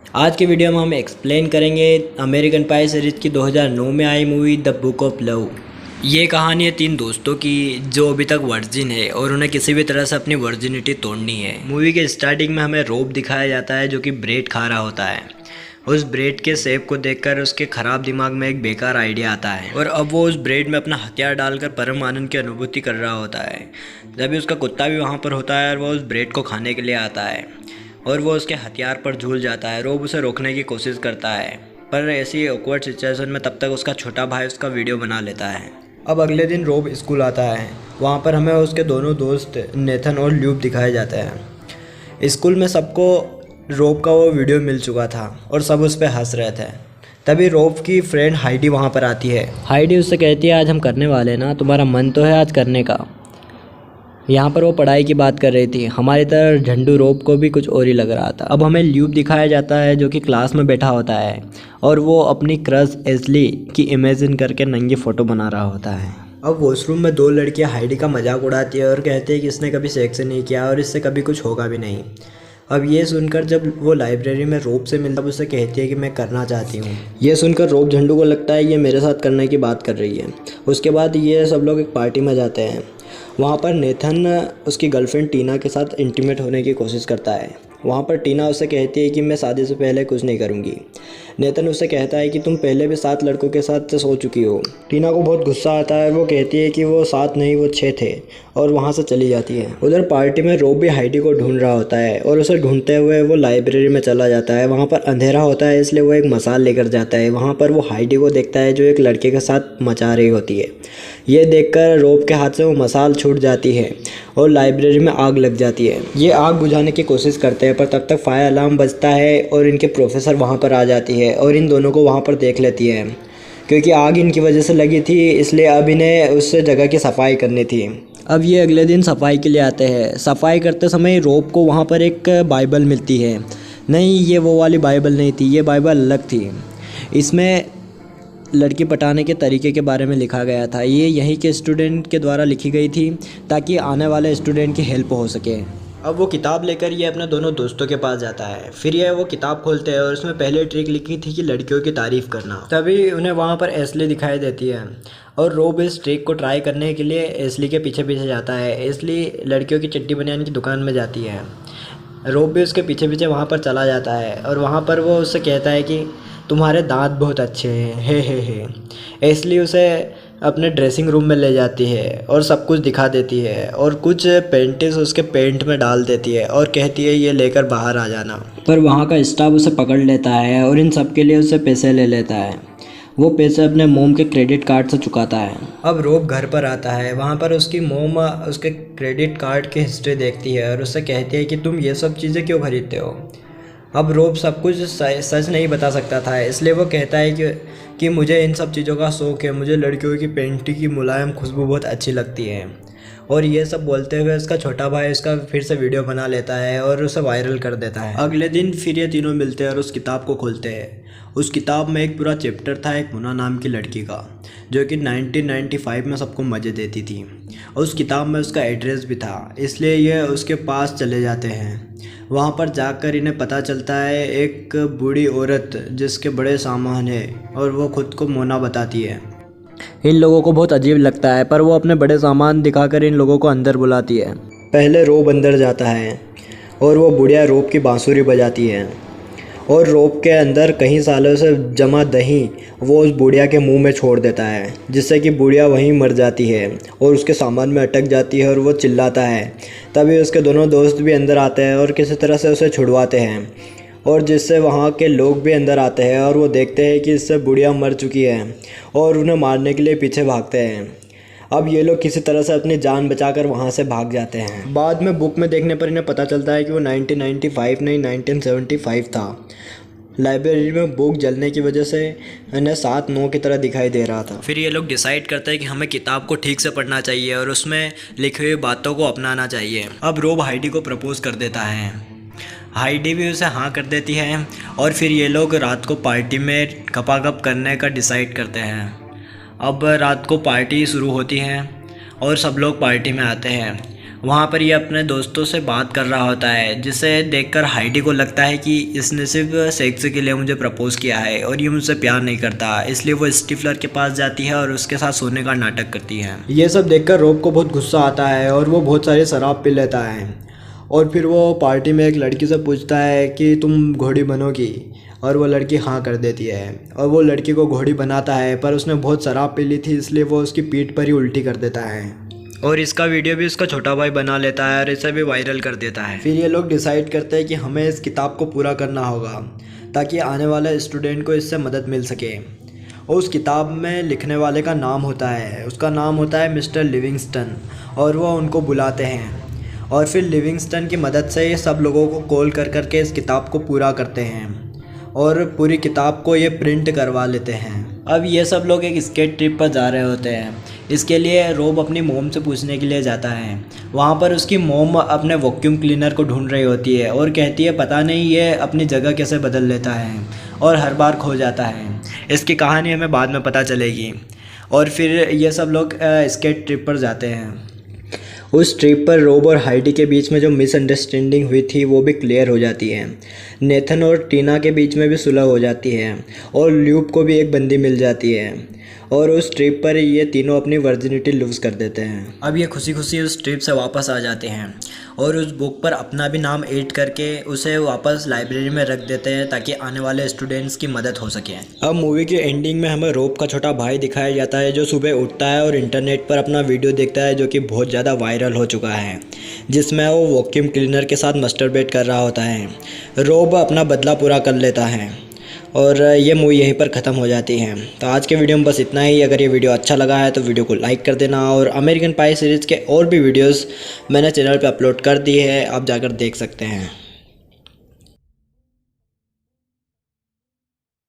आज की वीडियो में हम एक्सप्लेन करेंगे अमेरिकन पाई सीरीज की 2009 में आई movie the book of love. ये कहानी है तीन दोस्तों की जो अभी तक वर्जिन है और उन्हें किसी भी तरह से अपनी वर्जिनिटी तोड़नी है। मूवी के स्टार्टिंग में हमें रोब दिखाया जाता है जो कि ब्रेड खा रहा होता है। उस ब्रेड के शेप को देखकर उसके ख़राब दिमाग में एक बेकार आइडिया आता है और अब वो उस ब्रेड में अपना हथियार डालकर परम आनंद की अनुभूति कर रहा होता है। जब उसका कुत्ता भी वहाँ पर होता है और वो उस ब्रेड को खाने के लिए आता है और वो उसके हथियार पर झूल जाता है। रोब उसे रोकने की कोशिश करता है पर ऐसी ऑकवर्ड सिचुएशन में तब तक उसका छोटा भाई उसका वीडियो बना लेता है। अब अगले दिन रोब स्कूल आता है। वहाँ पर हमें उसके दोनों दोस्त नेथन और ल्यूब दिखाए जाते हैं। स्कूल में सबको रोब का वो वीडियो मिल चुका था और सब उस पर हंस रहे थे। तभी रोब की फ्रेंड हाइडी वहाँ पर आती है। हाइडी उससे कहती है आज हम करने वाले ना, तुम्हारा मन तो है आज करने का। यहाँ पर वो पढ़ाई की बात कर रही थी। हमारी तरह झंडू रोब को भी कुछ और ही लग रहा था। अब हमें ल्यूब दिखाया जाता है जो कि क्लास में बैठा होता है और वो अपनी क्रश एस्ली की इमेजिन करके नंगी फ़ोटो बना रहा होता है। अब वॉशरूम में दो लड़कियाँ हाइडी का मजाक उड़ाती है और कहती है कि इसने कभी सेक्स नहीं किया और इससे कभी कुछ होगा भी नहीं। अब ये सुनकर जब वो लाइब्रेरी में रोब से मिलता है उससे कहती है कि मैं करना चाहती हूँ। ये सुनकर रोब झंडू को लगता है ये मेरे साथ करने की बात कर रही है। उसके बाद ये सब लोग एक पार्टी में जाते हैं। वहाँ पर नेथन उसकी गर्लफ्रेंड टीना के साथ इंटीमेट होने की कोशिश करता है। वहाँ पर टीना उससे कहती है कि मैं शादी से पहले कुछ नहीं करूँगी। नेथन उससे कहता है कि तुम पहले भी 7 लड़कों के साथ सो चुकी हो। टीना को बहुत गुस्सा आता है। वो कहती है कि वो 7 नहीं वो 6 थे और वहाँ से चली जाती है। उधर पार्टी में रोब भी हाइडी को ढूंढ रहा होता है और उसे ढूंढते हुए वो लाइब्रेरी में चला जाता है। वहाँ पर अंधेरा होता है इसलिए वो एक मसाल लेकर जाता है। वहाँ पर वो हाइडी को देखता है जो एक लड़के के साथ मचा रही होती है। ये देखकर रोब के हाथ से वो मसाल छूट जाती है और लाइब्रेरी में आग लग जाती है। ये आग बुझाने की कोशिश करते हैं पर तब तक फायर अलार्म बजता है और इनके प्रोफेसर वहाँ पर आ जाती है और इन दोनों को वहाँ पर देख लेती है। क्योंकि आग इनकी वजह से लगी थी इसलिए अब इन्हें उस जगह की सफाई करनी थी। अब ये अगले दिन सफाई के लिए आते हैं। सफाई करते समय रोब को वहाँ पर एक बाइबल मिलती है। नहीं, ये वो वाली बाइबल नहीं थी, ये बाइबल अलग थी। इसमें लड़की पटाने के तरीके के बारे में लिखा गया था। ये यहीं के स्टूडेंट के द्वारा लिखी गई थी ताकि आने वाले स्टूडेंट की हेल्प हो सके। अब वो किताब लेकर ये अपने दोनों दोस्तों के पास जाता है। फिर ये वो किताब खोलते हैं और उसमें पहले ट्रिक लिखी थी कि लड़कियों की तारीफ़ करना। तभी उन्हें वहाँ पर एस्ली दिखाई देती है और रोब इस ट्रिक को ट्राई करने के लिए एस्ली के पीछे पीछे जाता है। एस्ली लड़कियों की चड्डी बनियान की दुकान में जाती है। रोब भी उसके पीछे पीछे वहाँ पर चला जाता है और वहाँ पर वो उससे कहता है कि तुम्हारे दांत बहुत अच्छे हैं हे। इसलिए उसे अपने ड्रेसिंग रूम में ले जाती है और सब कुछ दिखा देती है और कुछ पेंटिंग्स उसके पेंट में डाल देती है और कहती है ये लेकर बाहर आ जाना। पर वहाँ का स्टाफ उसे पकड़ लेता है और इन सब के लिए उससे पैसे ले लेता है। वो पैसे अपने मोम के क्रेडिट कार्ड से चुकाता है। अब रोब घर पर आता है। वहाँ पर उसकी मोम उसके क्रेडिट कार्ड की हिस्ट्री देखती है और उससे कहती है कि तुम ये सब चीज़ें क्यों खरीदते हो। अब रोब सब कुछ सच नहीं बता सकता था इसलिए वो कहता है कि मुझे इन सब चीज़ों का शौक़ है, मुझे लड़कियों की पेंटिंग की मुलायम खुशबू बहुत अच्छी लगती है। और ये सब बोलते हुए उसका छोटा भाई उसका फिर से वीडियो बना लेता है और उसे वायरल कर देता है। अगले दिन फिर ये तीनों मिलते हैं और उस किताब को खोलते हैं। उस किताब में एक पूरा चैप्टर था एक मुन्ना नाम की लड़की का जो कि 1995 में सबको मज़े देती थी। और उस किताब में उसका एड्रेस भी था इसलिए ये उसके पास चले जाते हैं। वहाँ पर जाकर इन्हें पता चलता है एक बूढ़ी औरत जिसके बड़े सामान है और वो खुद को मोना बताती है। इन लोगों को बहुत अजीब लगता है पर वो अपने बड़े सामान दिखाकर इन लोगों को अंदर बुलाती है। पहले रोब अंदर जाता है और वो बुढ़िया रोब की बांसुरी बजाती है और रोब के अंदर कई सालों से जमा दही वो उस बुढ़िया के मुंह में छोड़ देता है जिससे कि बुढ़िया वहीं मर जाती है और उसके सामान में अटक जाती है और वो चिल्लाता है। तभी उसके दोनों दोस्त भी अंदर आते हैं और किसी तरह से उसे छुड़वाते हैं और जिससे वहाँ के लोग भी अंदर आते हैं और वो देखते हैं कि इससे बुढ़िया मर चुकी है और उन्हें मारने के लिए पीछे भागते हैं। अब ये लोग किसी तरह से अपनी जान बचाकर वहाँ से भाग जाते हैं। बाद में बुक में देखने पर इन्हें पता चलता है कि वो 1995 नहीं 1975 था। लाइब्रेरी में बुक जलने की वजह से इन्हें 7-9 की तरह दिखाई दे रहा था। फिर ये लोग डिसाइड करते हैं कि हमें किताब को ठीक से पढ़ना चाहिए और उसमें लिखी हुई बातों को अपनाना चाहिए। अब रोब हाइडी को प्रपोज कर देता है। हाइडी भी उसे हाँ कर देती है और फिर ये लोग रात को पार्टी में गपागप करने का डिसाइड करते हैं। अब रात को पार्टी शुरू होती है और सब लोग पार्टी में आते हैं वहाँ पर ये अपने दोस्तों से बात कर रहा होता है, जिसे देखकर हाइडी को लगता है कि इसने सिर्फ सेक्स के लिए मुझे प्रपोज किया है और ये मुझसे प्यार नहीं करता। इसलिए वो स्टीफलर के पास जाती है और उसके साथ सोने का नाटक करती है। ये सब देखकर रॉब को बहुत गुस्सा आता है और वो बहुत सारी शराब पी लेता है। और फिर वो पार्टी में एक लड़की से पूछता है कि तुम घोड़ी बनोगी, और वो लड़की हाँ कर देती है और वो लड़की को घोड़ी बनाता है, पर उसने बहुत शराब पी ली थी इसलिए वो उसकी पीठ पर ही उल्टी कर देता है। और इसका वीडियो भी उसका छोटा भाई बना लेता है और इसे भी वायरल कर देता है। फिर ये लोग डिसाइड करते हैं कि हमें इस किताब को पूरा करना होगा ताकि आने वाले स्टूडेंट को इससे मदद मिल सके। और उस किताब में लिखने वाले का नाम होता है, उसका नाम होता है मिस्टर लिविंगस्टन, और वो उनको बुलाते हैं और फिर लिविंगस्टन की मदद से ये सब लोगों को कॉल कर करके इस किताब को पूरा करते हैं और पूरी किताब को ये प्रिंट करवा लेते हैं। अब ये सब लोग एक स्केट ट्रिप पर जा रहे होते हैं। इसके लिए रॉब अपनी मोम से पूछने के लिए जाता है। वहाँ पर उसकी मोम अपने वैक्यूम क्लीनर को ढूंढ रही होती है और कहती है पता नहीं ये अपनी जगह कैसे बदल लेता है और हर बार खो जाता है। इसकी कहानी हमें बाद में पता चलेगी। और फिर ये सब लोग स्केट ट्रिप पर जाते हैं। उस ट्रिप पर रॉब और हाइडी के बीच में जो मिसअंडरस्टैंडिंग हुई थी वो भी क्लियर हो जाती है। नेथन और टीना के बीच में भी सुलह हो जाती है और ल्यूप को भी एक बंदी मिल जाती है और उस ट्रिप पर ये तीनों अपनी वर्जिनिटी लूज़ कर देते हैं। अब ये खुशी खुशी उस ट्रिप से वापस आ जाते हैं और उस बुक पर अपना भी नाम ऐड करके उसे वापस लाइब्रेरी में रख देते हैं ताकि आने वाले स्टूडेंट्स की मदद हो सके। अब मूवी की एंडिंग में हमें रॉब का छोटा भाई दिखाया जाता है जो सुबह उठता है और इंटरनेट पर अपना वीडियो देखता है जो कि बहुत ज़्यादा वायरल हो चुका है, जिसमें वो वैक्यूम क्लीनर के साथ मस्टरबेट कर रहा होता है। रॉब अपना बदला पूरा कर लेता है और ये मूवी यहीं पर ख़त्म हो जाती है। तो आज के वीडियो में बस इतना ही। अगर ये वीडियो अच्छा लगा है तो वीडियो को लाइक कर देना और अमेरिकन पाई सीरीज़ के और भी वीडियोस मैंने चैनल पे अपलोड कर दिए हैं, आप जाकर देख सकते हैं।